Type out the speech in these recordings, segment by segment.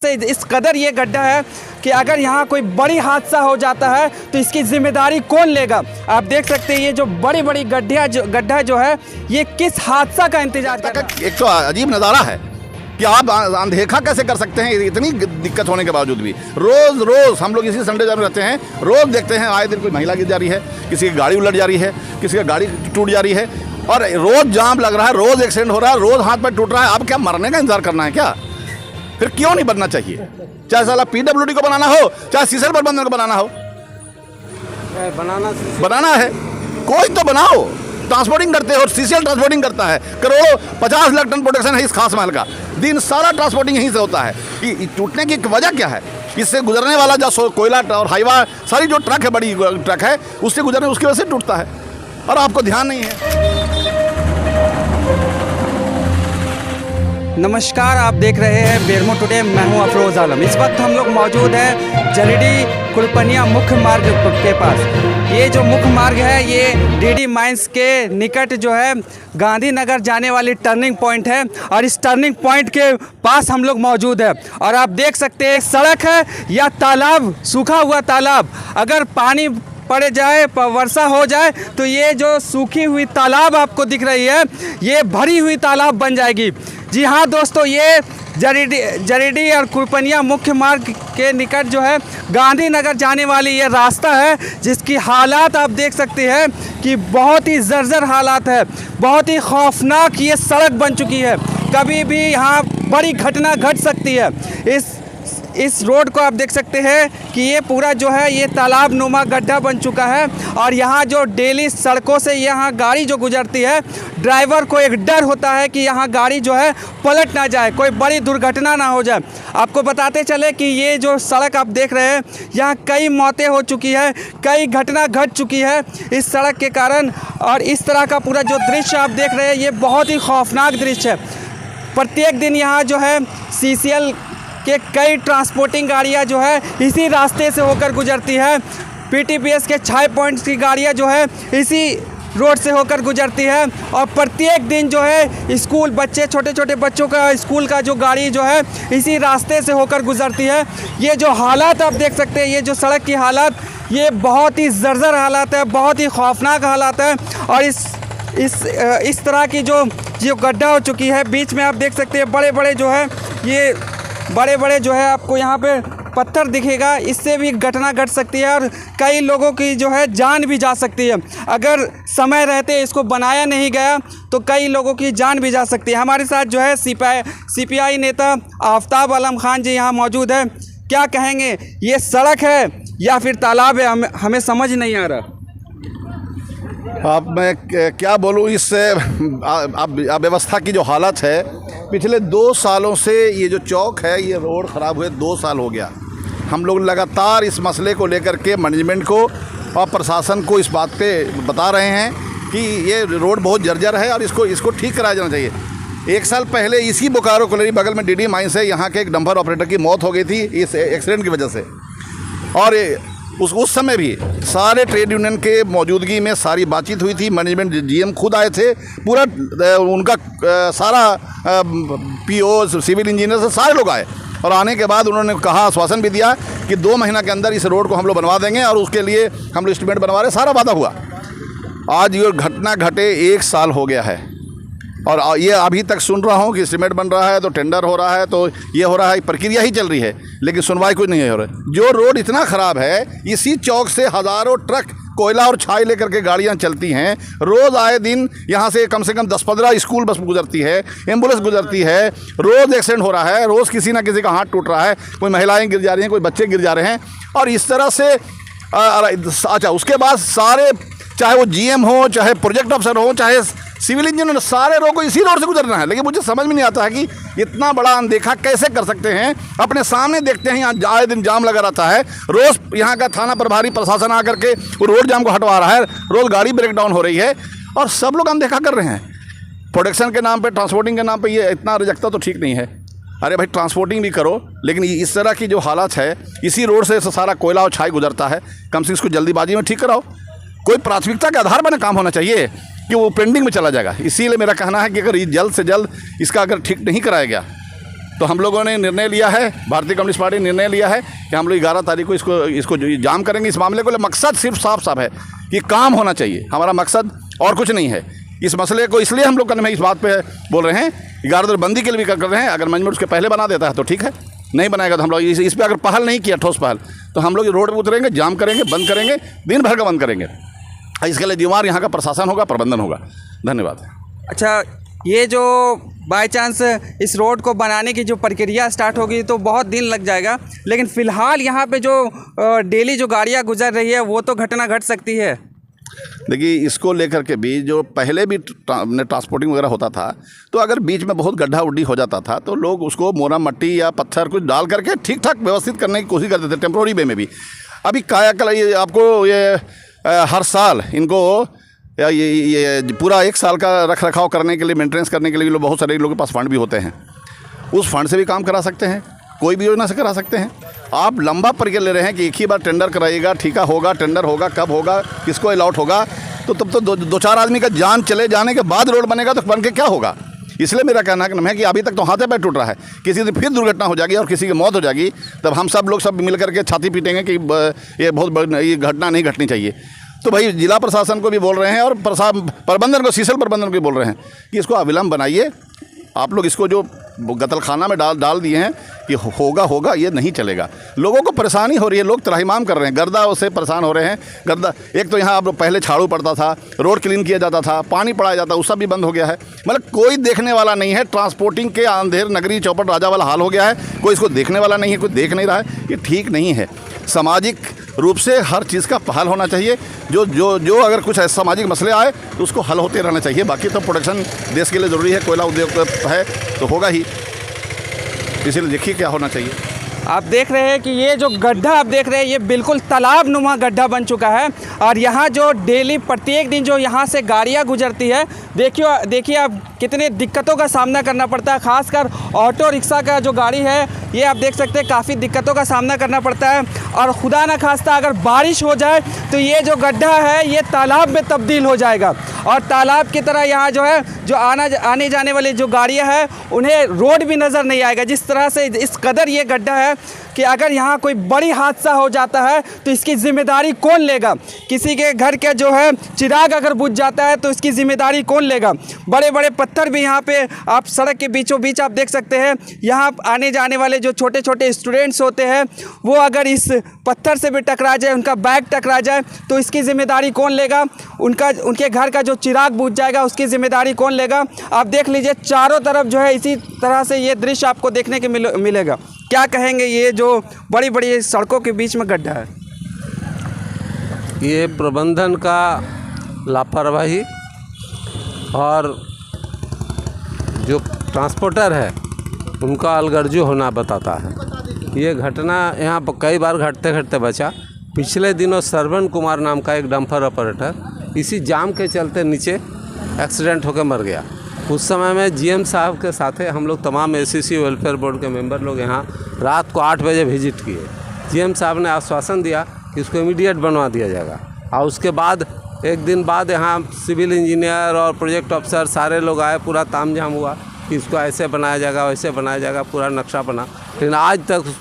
से इस कदर ये गड्ढा है कि अगर यहाँ कोई बड़ी हादसा हो जाता है तो इसकी जिम्मेदारी कौन लेगा। आप देख सकते हैं ये जो बड़ी बड़ी गड्ढा जो है ये किस हादसा का इंतजार कर रहा है। एक तो अजीब नज़ारा है कि आप अनदेखा कैसे कर सकते हैं इतनी दिक्कत होने के बावजूद भी। रोज़ रोज़ हम लोग इसी संडे में रहते हैं, रोज़ देखते हैं आए दिन कोई महिला गिर जा रही है, किसी की गाड़ी उलट जा रही है, किसी की गाड़ी टूट जा रही है और रोज़ जाम लग रहा है, रोज़ एक्सीडेंट हो रहा है, रोज़ हाथ पैर टूट रहा है। अब क्या मरने का इंतजार करना है क्या? फिर क्यों नहीं बनना चाहिए? चाहे साला पीडब्ल्यूडी को बनाना हो, चाहे सीसर प्रबंधन को बनाना हो, बनाना है कोई तो बनाओ। ट्रांसपोर्टिंग करते हो, सीसीएल ट्रांसपोर्टिंग करता है, करोड़ों 50 लाख टन प्रोडक्शन है इस खास माल का, दिन सारा ट्रांसपोर्टिंग यहीं से होता है। कि टूटने की वजह क्या है? इससे गुजरने वाला जो कोयला और हाईवा सारी जो ट्रक है, बड़ी ट्रक है, उससे गुजरने उसकी वजह से टूटता है और आपको ध्यान नहीं है। नमस्कार, आप देख रहे हैं बेरमो टुडे। मैं हूं अफरोज़ आलम। इस वक्त हम लोग मौजूद हैं जरीडी कुलपनिया मुख्य मार्ग के पास। ये जो मुख्य मार्ग है ये डीडी माइंस के निकट जो है गांधीनगर जाने वाली टर्निंग पॉइंट है और इस टर्निंग पॉइंट के पास हम लोग मौजूद है और आप देख सकते हैं सड़क है या तालाब, सूखा हुआ तालाब। अगर पानी पड़ जाए, वर्षा हो जाए तो ये जो सूखी हुई तालाब आपको दिख रही है ये भरी हुई तालाब बन जाएगी। जी हाँ दोस्तों, ये जरीडी और कुलपनिया मुख्य मार्ग के निकट जो है गांधीनगर जाने वाली ये रास्ता है जिसकी हालात आप देख सकते हैं कि बहुत ही जर्जर हालात है, बहुत ही खौफनाक ये सड़क बन चुकी है। कभी भी यहाँ बड़ी घटना घट सकती है। इस रोड को आप देख सकते हैं कि ये पूरा जो है ये तालाब नुमा गड्ढा बन चुका है और यहाँ जो डेली सड़कों से यहाँ गाड़ी जो गुजरती है, ड्राइवर को एक डर होता है कि यहाँ गाड़ी जो है पलट ना जाए, कोई बड़ी दुर्घटना ना हो जाए। आपको बताते चले कि ये जो सड़क आप देख रहे हैं यहाँ कई मौतें हो चुकी है, कई घटना घट चुकी है इस सड़क के कारण। और इस तरह का पूरा जो दृश्य आप देख रहे हैं ये बहुत ही खौफनाक दृश्य है। प्रत्येक दिन यहाँ जो है सीसीएल कि कई ट्रांसपोर्टिंग गाड़ियां जो है इसी रास्ते से होकर गुजरती है। पीटीपीएस के 6 पॉइंट्स की गाड़ियां जो है इसी रोड से होकर गुजरती है और प्रत्येक दिन जो है स्कूल बच्चे, छोटे छोटे बच्चों का स्कूल का जो गाड़ी जो है इसी रास्ते से होकर गुजरती है। ये जो हालात आप देख सकते हैं, ये जो सड़क की हालात ये बहुत ही जर्जर हालात है, बहुत ही खौफनाक हालात है। और इस तरह की जो गड्ढा हो चुकी है, बीच में आप देख सकते हैं बड़े बड़े जो है ये बड़े जो है आपको यहाँ पे पत्थर दिखेगा, इससे भी घटना घट सकती है और कई लोगों की जो है जान भी जा सकती है। अगर समय रहते इसको बनाया नहीं गया तो कई लोगों की जान भी जा सकती है। हमारे साथ जो है सीपीआई नेता आफ्ताब आलम खान जी यहाँ मौजूद है। क्या कहेंगे, ये सड़क है या फिर तालाब है? हमें समझ नहीं आ रहा। अब मैं क्या बोलूँ, इस अव्यवस्था की जो हालत है, पिछले 2 सालों से ये जो चौक है ये रोड ख़राब हुए 2 साल हो गया। हम लोग लगातार इस मसले को लेकर के मैनेजमेंट को और प्रशासन को इस बात पे बता रहे हैं कि ये रोड बहुत जर्जर है और इसको ठीक कराया जाना चाहिए। 1 साल पहले इसी बोकारो कॉलोनी बगल में डीडी माइंस है, यहाँ के एक डंपर ऑपरेटर की मौत हो गई थी इस एक्सीडेंट की वजह से। और उस समय भी सारे ट्रेड यूनियन के मौजूदगी में सारी बातचीत हुई थी। मैनेजमेंट जीएम खुद आए थे, पूरा उनका सारा पीओ, सिविल इंजीनियर से सारे लोग आए और आने के बाद उन्होंने कहा, आश्वासन भी दिया कि 2 महीना के अंदर इस रोड को हम लोग बनवा देंगे और उसके लिए हम लोग एस्टीमेट बनवा रहे, सारा वादा हुआ। आज ये घटना घटे 1 साल हो गया है और ये अभी तक सुन रहा हूँ कि एस्टीमेट बन रहा है तो टेंडर हो रहा है तो ये हो रहा है, प्रक्रिया ही चल रही है, लेकिन सुनवाई कुछ नहीं हो रहा है। जो रोड इतना ख़राब है, इसी चौक से हज़ारों ट्रक कोयला और छाई लेकर के गाड़ियाँ चलती हैं। रोज़ आए दिन यहाँ से कम 10-15 स्कूल बस गुजरती है, एम्बुलेंस गुजरती है, रोज़ एक्सीडेंट हो रहा है, रोज़ किसी ना किसी का हाथ टूट रहा है, कोई महिलाएँ गिर जा रही हैं, कोई बच्चे गिर जा रहे हैं। और इस तरह से अच्छा, उसके बाद सारे, चाहे वो जीएम हो, चाहे प्रोजेक्ट अफसर हो, चाहे सिविल इंजीनियर, सारे लोगों को इसी रोड से गुजरना है। लेकिन मुझे समझ में नहीं आता है कि इतना बड़ा अनदेखा कैसे कर सकते हैं। अपने सामने देखते हैं यहाँ आए दिन जाम लगा रहता है, रोज़ यहाँ का थाना प्रभारी प्रशासन आकर के वो रोड जाम को हटवा रहा है, रोज़ गाड़ी ब्रेक डाउन हो रही है और सब लोग अनदेखा कर रहे हैं। प्रोडक्शन के नाम पर, ट्रांसपोर्टिंग के नाम पर ये इतना रिजकता तो ठीक नहीं है। अरे भाई, ट्रांसपोर्टिंग भी करो, लेकिन इस तरह की जो हालत है, इसी रोड से सारा कोयला और छाई गुजरता है, कम से इसको जल्दीबाजी में ठीक कराओ। कोई प्राथमिकता के आधार पर काम होना चाहिए कि वो पेंडिंग में चला जाएगा। इसीलिए मेरा कहना है कि अगर जल्द से जल्द इसका अगर ठीक नहीं कराया गया तो हम लोगों ने निर्णय लिया है, भारतीय कम्युनिस्ट पार्टी ने निर्णय लिया है कि हम लोग 11 तारीख को इसको जाम करेंगे। इस मामले को मकसद सिर्फ साफ है कि काम होना चाहिए, हमारा मकसद और कुछ नहीं है। इस मसले को इसलिए हम लोग करने में इस बात पे बोल रहे हैं, 11 बंदी के लिए भी कर रहे हैं। अगर मैनेजमेंट उसके पहले बना देता है तो ठीक है, नहीं बनाएगा तो हम लोग इस पर अगर पहल नहीं किया, ठोस पहल, तो हम लोग रोड पर उतरेंगे, जाम करेंगे, बंद करेंगे, दिन भर का बंद करेंगे। इसके लिए जिम्मेदार यहाँ का प्रशासन होगा, प्रबंधन होगा। धन्यवाद। अच्छा, ये जो बाय चांस इस रोड को बनाने की जो प्रक्रिया स्टार्ट होगी तो बहुत दिन लग जाएगा, लेकिन फ़िलहाल यहाँ पे जो डेली जो गाड़ियाँ गुजर रही है वो तो घटना घट सकती है। देखिए, इसको लेकर के भी जो पहले भी ट्रांसपोर्टिंग वगैरह होता था, तो अगर बीच में बहुत गड्ढा उड्डी हो जाता था तो लोग उसको मोरा मट्टी या पत्थर कुछ डाल करके ठीक ठाक व्यवस्थित करने की कोशिश करते थे, टेम्प्रोरी वे में भी। अभी कायाकल्प, ये आपको हर साल इनको ये पूरा 1 साल का रख रखाव करने के लिए, मेंटेनेंस करने के लिए बहुत सारे लोगों के पास फंड भी होते हैं। उस फंड से भी काम करा सकते हैं, कोई भी योजना से करा सकते हैं। आप लंबा प्रक्रिया ले रहे हैं कि एक ही बार टेंडर कराइएगा, ठीका होगा, टेंडर होगा, कब होगा, किसको अलॉट होगा, तो तब तो दो चार आदमी का जान चले जाने के बाद रोड बनेगा तो बन के क्या होगा। इसलिए मेरा कहना है कि अभी तक तो हाथे पैर टूट रहा है, किसी दिन फिर दुर्घटना हो जाएगी और किसी की मौत हो जाएगी, तब हम सब लोग सब मिल करके छाती पीटेंगे कि ये बहुत बड़ी घटना नहीं घटनी चाहिए। तो भाई जिला प्रशासन को भी बोल रहे हैं और प्रबंधन को, सीसल प्रबंधन को भी बोल रहे हैं कि इसको अविलंब बनाइए। आप लोग इसको जो गतलखाना में डाल दिए हैं कि होगा, ये नहीं चलेगा। लोगों को परेशानी हो रही है, लोग त्राहिमाम कर रहे हैं, गर्दा से परेशान हो रहे हैं। गर्दा, एक तो यहाँ आप पहले झाड़ू पड़ता था, रोड क्लीन किया जाता था, पानी पड़ाया जाता, वो सब भी बंद हो गया है। मतलब कोई देखने वाला नहीं है। ट्रांसपोर्टिंग के अंधेर नगरी चौपट राजा वाला हाल हो गया है। कोई इसको देखने वाला नहीं है, कोई देख नहीं रहा है। ये ठीक नहीं है। सामाजिक रूप से हर चीज़ का पहल होना चाहिए। जो अगर कुछ ऐसे सामाजिक मसले आए तो उसको हल होते रहना चाहिए। बाकी तो प्रोडक्शन देश के लिए ज़रूरी है, कोयला उद्योग है तो होगा ही, इसीलिए देखिए क्या होना चाहिए। आप देख रहे हैं कि ये जो गड्ढा आप देख रहे हैं ये बिल्कुल तालाब नुमा गड्ढा बन चुका है और यहाँ जो डेली प्रत्येक दिन जो यहाँ से गाड़ियाँ गुजरती है, देखिए आप कितने दिक्कतों का सामना करना पड़ता है। खासकर ऑटो रिक्शा का जो गाड़ी है ये आप देख सकते हैं काफ़ी दिक्कतों का सामना करना पड़ता है। और खुदा न खास्ता अगर बारिश हो जाए तो ये जो गड्ढा है ये तालाब में तब्दील हो जाएगा और तालाब की तरह यहाँ जो है जो आने जाने वाली जो गाड़ियाँ हैं उन्हें रोड भी नज़र नहीं आएगा। जिस तरह से इस कदर ये गड्ढा है कि अगर यहाँ कोई बड़ी हादसा हो जाता है तो इसकी ज़िम्मेदारी कौन लेगा। किसी के घर के जो है चिराग अगर बुझ जाता है तो इसकी ज़िम्मेदारी कौन लेगा। बड़े बड़े पत्थर भी यहाँ पे आप सड़क के बीचों बीच आप देख सकते हैं। यहाँ आने जाने वाले जो छोटे छोटे स्टूडेंट्स होते हैं वो अगर इस पत्थर से भी टकरा जाए, उनका बैग टकरा जाए तो इसकी ज़िम्मेदारी कौन लेगा। उनके घर का जो चिराग बुझ जाएगा उसकी ज़िम्मेदारी कौन लेगा। आप देख लीजिए चारों तरफ जो है इसी तरह से ये दृश्य आपको देखने के मिलेगा। क्या कहेंगे, ये जो बड़ी बड़ी सड़कों के बीच में गड्ढा है? ये प्रबंधन का लापरवाही और जो ट्रांसपोर्टर है उनका अलगर्जी होना बताता है। ये घटना यहाँ पर कई बार घटते बचा। पिछले दिनों श्रवण कुमार नाम का एक डंपर ऑपरेटर इसी जाम के चलते नीचे एक्सीडेंट होकर मर गया। उस समय में जीएम साहब के साथ हम लोग तमाम एसीसी वेलफेयर बोर्ड के मेंबर लोग यहाँ रात को 8 बजे विजिट किए। जीएम साहब ने आश्वासन दिया कि इसको इमीडिएट बनवा दिया जाएगा और उसके बाद एक दिन बाद यहाँ सिविल इंजीनियर और प्रोजेक्ट अफसर सारे लोग आए, पूरा तामझाम हुआ कि इसको ऐसे बनाया जाएगा, वैसे बनाया जाएगा, पूरा नक्शा बना। लेकिन आज तक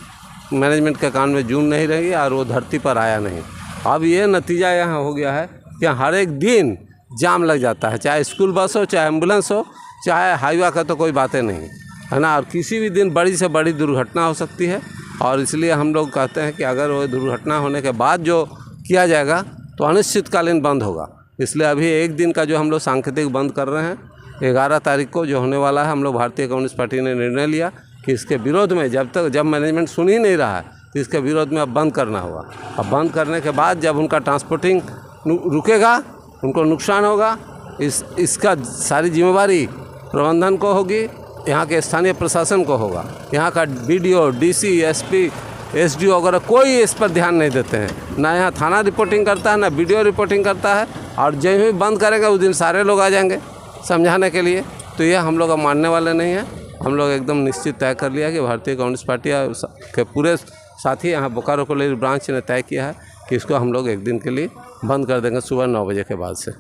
मैनेजमेंट के कान में जून नहीं रही और वो धरती पर आया नहीं। अब ये नतीजा यहाँ हो गया है कि हर एक दिन जाम लग जाता है, चाहे स्कूल बस हो, चाहे एम्बुलेंस हो, चाहे हाईवा का, तो कोई बातें नहीं है ना। और किसी भी दिन बड़ी से बड़ी दुर्घटना हो सकती है और इसलिए हम लोग कहते हैं कि अगर वो दुर्घटना होने के बाद जो किया जाएगा तो अनिश्चितकालीन बंद होगा। इसलिए अभी एक दिन का जो हम लोग सांकेतिक बंद कर रहे हैं, 11 तारीख को जो होने वाला है, हम लोग भारतीय कम्युनिस्ट पार्टी ने निर्णय लिया कि इसके विरोध में जब मैनेजमेंट सुन ही नहीं रहा है तो इसके विरोध में अब बंद करना होगा। अब बंद करने के बाद जब उनका ट्रांसपोर्टिंग रुकेगा, उनको नुकसान होगा, इसका सारी जिम्मेवारी प्रबंधन को होगी, यहाँ के स्थानीय प्रशासन को होगा। यहाँ का बीडीओ, डीसी, एसपी, एसडीओ वगैरह कोई इस पर ध्यान नहीं देते हैं। ना यहाँ थाना रिपोर्टिंग करता है, ना बीडीओ रिपोर्टिंग करता है। और जब भी बंद करेगा उस दिन सारे लोग आ जाएंगे समझाने के लिए। तो यह हम लोग अब मानने वाले नहीं हैं। हम लोग एकदम निश्चित तय कर लिया कि भारतीय कम्युनिस्ट पार्टी के पूरे साथी यहाँ बोकारो कोल्हापुर ब्रांच ने तय किया है कि इसको हम लोग एक दिन के लिए बंद कर देंगे सुबह 9 बजे के बाद से।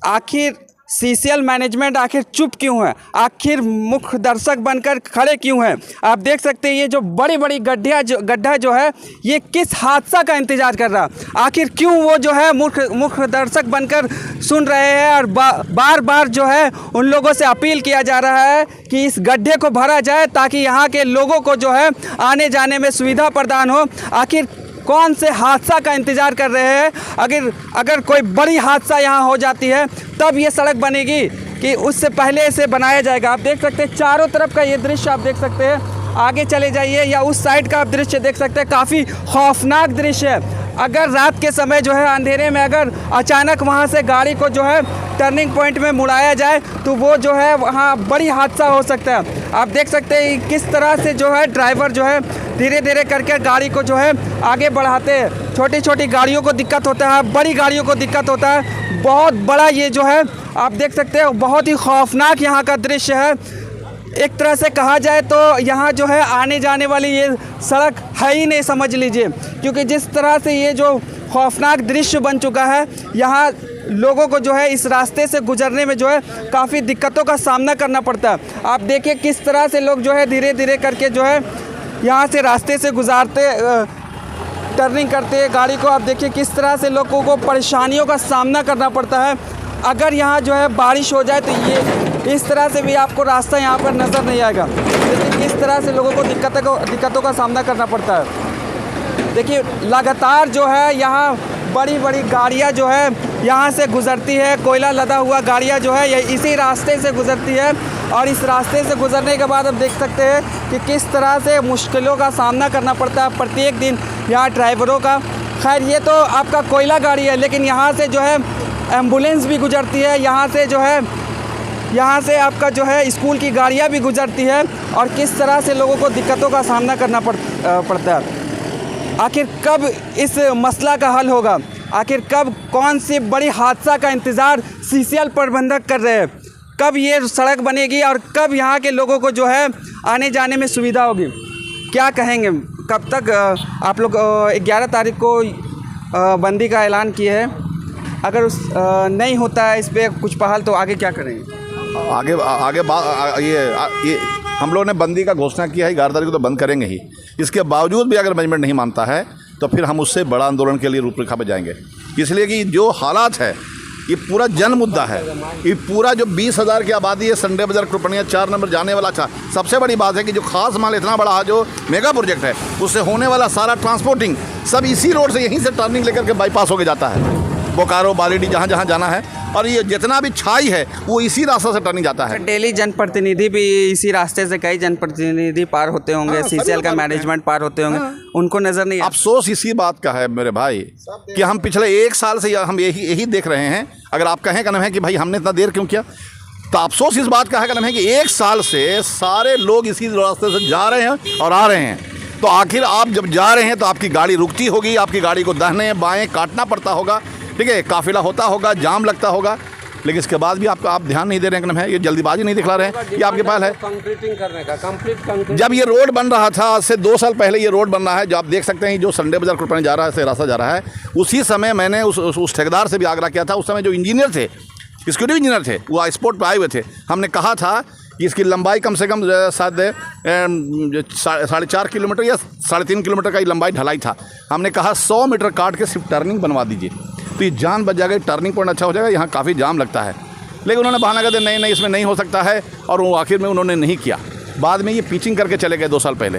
आखिर सीसीएल मैनेजमेंट आखिर चुप क्यों है, आखिर मुख्य दर्शक बनकर खड़े क्यों हैं। आप देख सकते हैं ये जो बड़ी बड़ी गड्ढा जो है ये किस हादसा का इंतज़ार कर रहा, आखिर क्यों वो जो है मुख्य दर्शक बनकर सुन रहे हैं। और बार बार जो है उन लोगों से अपील किया जा रहा है कि इस गड्ढे को भरा जाए ताकि यहाँ के लोगों को जो है आने जाने में सुविधा प्रदान हो। आखिर कौन से हादसा का इंतज़ार कर रहे हैं। अगर कोई बड़ी हादसा यहाँ हो जाती है तब ये सड़क बनेगी कि उससे पहले इसे बनाया जाएगा। आप देख सकते हैं चारों तरफ का ये दृश्य आप देख सकते हैं, आगे चले जाइए या उस साइड का आप दृश्य देख सकते हैं, काफ़ी खौफनाक दृश्य है। अगर रात के समय जो है अंधेरे में अगर अचानक वहाँ से गाड़ी को जो है टर्निंग पॉइंट में मुड़ाया जाए तो वो जो है वहाँ बड़ी हादसा हो सकता है। आप देख सकते हैं किस तरह से जो है ड्राइवर जो है धीरे धीरे करके गाड़ी को जो है आगे बढ़ाते हैं। छोटी छोटी गाड़ियों को दिक्कत होता है, बड़ी गाड़ियों को दिक्कत होता है। बहुत बड़ा ये जो है आप देख सकते हैं, बहुत ही खौफनाक यहाँ का दृश्य है। एक तरह से कहा जाए तो यहाँ जो है आने जाने वाली ये सड़क है ही नहीं समझ लीजिए, क्योंकि जिस तरह से ये जो खौफनाक दृश्य बन चुका है, यहाँ लोगों को जो है इस रास्ते से गुजरने में जो है काफ़ी दिक्कतों का सामना करना पड़ता है। आप देखिए किस तरह से लोग जो है धीरे धीरे करके जो है यहाँ से रास्ते से गुजारते टर्निंग करते हैं गाड़ी को। आप देखिए किस तरह से लोगों को परेशानियों का सामना करना पड़ता है। अगर यहाँ जो है बारिश हो जाए तो ये इस तरह से भी आपको रास्ता यहाँ पर नज़र नहीं आएगा। देखिए किस तरह से लोगों को दिक्कतों का सामना करना पड़ता है। देखिए लगातार जो है यहाँ बड़ी बड़ी गाड़ियाँ जो है यहाँ से गुज़रती है, कोयला लदा हुआ गाड़ियाँ जो है ये इसी रास्ते से गुज़रती है। और इस रास्ते से गुज़रने के बाद आप देख सकते हैं कि किस तरह से मुश्किलों का सामना करना पड़ता है प्रत्येक दिन यहाँ ड्राइवरों का। खैर ये तो आपका कोयला गाड़ी है, लेकिन यहाँ से जो है एम्बुलेंस भी गुज़रती है, यहाँ से आपका जो है स्कूल की गाड़ियाँ भी गुज़रती है। और किस तरह से लोगों को दिक्कतों का सामना करना पड़ता है। आखिर कब इस मसला का हल होगा, आखिर कब कौन सी बड़ी हादसा का इंतज़ार सीसीएल प्रबंधक कर रहे हैं, कब ये सड़क बनेगी और कब यहाँ के लोगों को जो है आने जाने में सुविधा होगी, क्या कहेंगे। कब तक आप लोग 11 तारीख को बंदी का ऐलान किए हैं, अगर नहीं होता है इस पर कुछ पहल तो आगे क्या करेंगे। ये हम लोगों ने बंदी का घोषणा किया है, 11 तारीख को तो बंद करेंगे ही। इसके बावजूद भी अगर मैनेजमेंट नहीं मानता है तो फिर हम उससे बड़ा आंदोलन के लिए रूपरेखा पर जाएंगे। इसलिए कि जो हालात है ये पूरा जन मुद्दा है। ये पूरा जो 20,000 की आबादी है, संडे बाजार कृपणिया 4 नंबर जाने वाला था। सबसे बड़ी बात है कि जो खास माल इतना बड़ा जो मेगा प्रोजेक्ट है उससे होने वाला सारा ट्रांसपोर्टिंग सब इसी रोड से यहीं से टर्निंग लेकर के बाईपास होकर जाता है, बोकारो बालीडी जहाँ जहाँ जाना है। और ये जितना भी छाई है वो इसी रास्ते से टर्निंग जाता है। डेली जनप्रतिनिधि भी इसी रास्ते से, कई जनप्रतिनिधि पार होते होंगे, सीसीएल का मैनेजमेंट पार होते होंगे, उनको नज़र नहीं। अफसोस इसी बात का है मेरे भाई कि हम पिछले 1 साल से हम यही देख रहे हैं। अगर आप कहें कहना है कि भाई हमने इतना देर क्यों किया, तो अफसोस इस बात का है कहना है कि 1 साल से सारे लोग इसी रास्ते से जा रहे हैं और आ रहे हैं। तो आखिर आप जब जा रहे हैं तो आपकी गाड़ी रुकती होगी, आपकी गाड़ी को दाहिने बाएँ काटना पड़ता होगा, ठीक है, काफिला होता होगा, जाम लगता होगा, लेकिन इसके बाद भी आप ध्यान नहीं दे रहे हैं। ये जल्दीबाजी नहीं दिखला रहे हैं, ये आपके पास है कंक्रीटिंग करने का कंप्लीट। जब ये रोड बन रहा था आज से 2 साल पहले ये रोड बन रहा है, जो आप देख सकते हैं जो संडे बाजार कृपणिया जा रहा है, से रास्ता जा रहा है, उसी समय मैंने उस ठेकेदार से भी आग्रह किया था। उस समय जो इंजीनियर थे, एग्जीक्यूटिव इंजीनियर थे, वो स्पॉट पर आए हुए थे। हमने कहा था कि इसकी लंबाई कम से कम शायद 4.5 किलोमीटर या 3.5 किलोमीटर का लंबाई ढलाई था। हमने कहा 100 मीटर काट के सिर्फ टर्निंग बनवा दीजिए तो ये जान बच जाएगा, टर्निंग पॉइंट अच्छा हो जाएगा, यहाँ काफ़ी जाम लगता है। लेकिन उन्होंने बहाना कर दिया नहीं इसमें नहीं हो सकता है, और वो आखिर में उन्होंने नहीं किया। बाद में ये पिचिंग करके चले गए 2 साल पहले।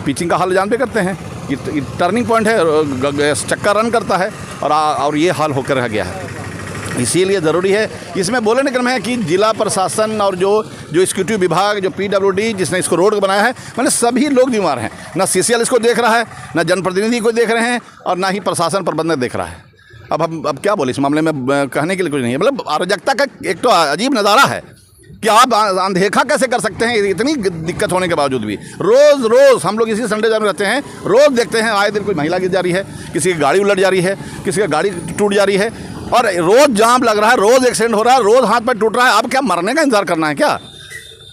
पिचिंग का हाल जानते करते हैं, ये टर्निंग पॉइंट है, चक्कर रन करता है और ये हाल होकर रह गया है। इसीलिए ज़रूरी है इसमें बोलने क्रम है कि जिला प्रशासन और जो एग्जीक्यूटिव विभाग, जो PWD जिसने इसको रोड बनाया है, मैंने सभी लोग बीमार हैं। ना CCL इसको देख रहा है, ना जनप्रतिनिधि को देख रहे हैं, और ना ही प्रशासन प्रबंधक देख रहा है। अब क्या बोले इस मामले में, कहने के लिए कुछ नहीं है। मतलब अराजकता का एक तो अजीब नज़ारा है कि आप अनदेखा कैसे कर सकते हैं इतनी दिक्कत होने के बावजूद भी। रोज़ हम लोग इसी संडे जाने रहते हैं, रोज़ देखते हैं आए दिन कोई महिला गिर जा रही है, किसी की गाड़ी उलट जा रही है, किसी की गाड़ी टूट जा रही है, और रोज़ जाम लग रहा है, रोज़ एक्सीडेंट हो रहा है, रोज़ हाथ पैर टूट रहा है। अब क्या मरने का इंतजार करना है क्या?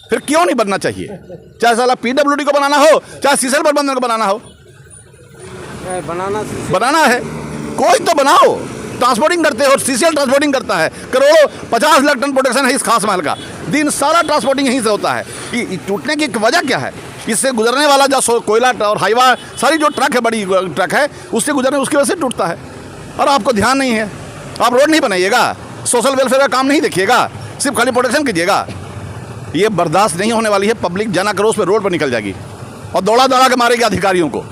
फिर क्यों नहीं बनना चाहिए? चाहे साला PWD को बनाना हो, चाहे CCL प्रबंधन को बनाना हो, बनाना है, कोई तो बनाओ। ट्रांसपोर्टिंग करते हो, CCL ट्रांसपोर्टिंग करता है, करोड़ों 50 लाख टन प्रोडक्शन है इस खास माल का, दिन सारा ट्रांसपोर्टिंग यहीं से होता है। ये टूटने की वजह क्या है? इससे गुजरने वाला जो कोयला और हाईवा सारी जो ट्रक है, बड़ी ट्रक है, उससे गुजरने उसकी वजह से टूटता है। और आपको ध्यान नहीं है, आप रोड नहीं बनाइएगा, सोशल वेलफेयर का काम नहीं देखिएगा, सिर्फ खाली प्रोटेक्शन कीजिएगा। ये बर्दाश्त नहीं होने वाली है। पब्लिक जन आक्रोश पे रोड पर निकल जाएगी और दौड़ा दौड़ा के मारेगी अधिकारियों को।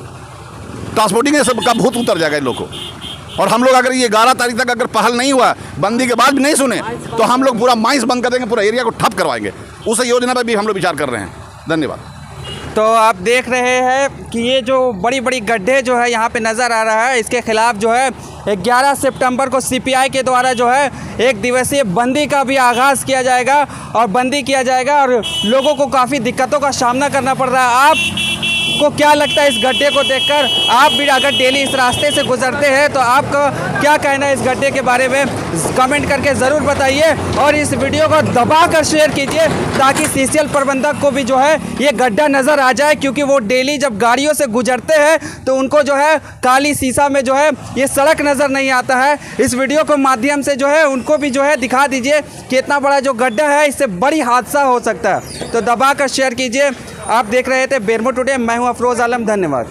ट्रांसपोर्टिंग है सब का भूत उतर जाएगा इन लोगों को। और हम लोग अगर ये 11 तारीख तक अगर पहल नहीं हुआ, बंदी के बाद भी नहीं सुने, तो हम लोग पूरा माइंस बंद कर देंगे, पूरा एरिया को ठप करवाएंगे। उस योजना पर भी हम लोग विचार कर रहे हैं। धन्यवाद। तो आप देख रहे हैं कि ये जो बड़ी बड़ी गड्ढे जो है यहाँ पे नज़र आ रहा है, इसके खिलाफ जो है 11 सितंबर को CPI के द्वारा जो है 1 दिवसीय बंदी का भी आगाज़ किया जाएगा और बंदी किया जाएगा और लोगों को काफ़ी दिक्कतों का सामना करना पड़ रहा है। आपको क्या लगता है इस गड्ढे को देखकर? आप भी अगर डेली इस रास्ते से गुजरते हैं तो आपका क्या कहना है इस गड्ढे के बारे में? कमेंट करके ज़रूर बताइए और इस वीडियो को दबाकर शेयर कीजिए ताकि CCL प्रबंधक को भी जो है ये गड्ढा नज़र आ जाए, क्योंकि वो डेली जब गाड़ियों से गुजरते हैं तो उनको जो है काली शीशा में जो है ये सड़क नज़र नहीं आता है। इस वीडियो के माध्यम से जो है उनको भी जो है दिखा दीजिए कि इतना बड़ा जो गड्ढा है, इससे बड़ी हादसा हो सकता है। तो दबाकर शेयर कीजिए। आप देख रहे थे बेरमो टुडे, मैं हूँ अफरोज़ आलम। धन्यवाद।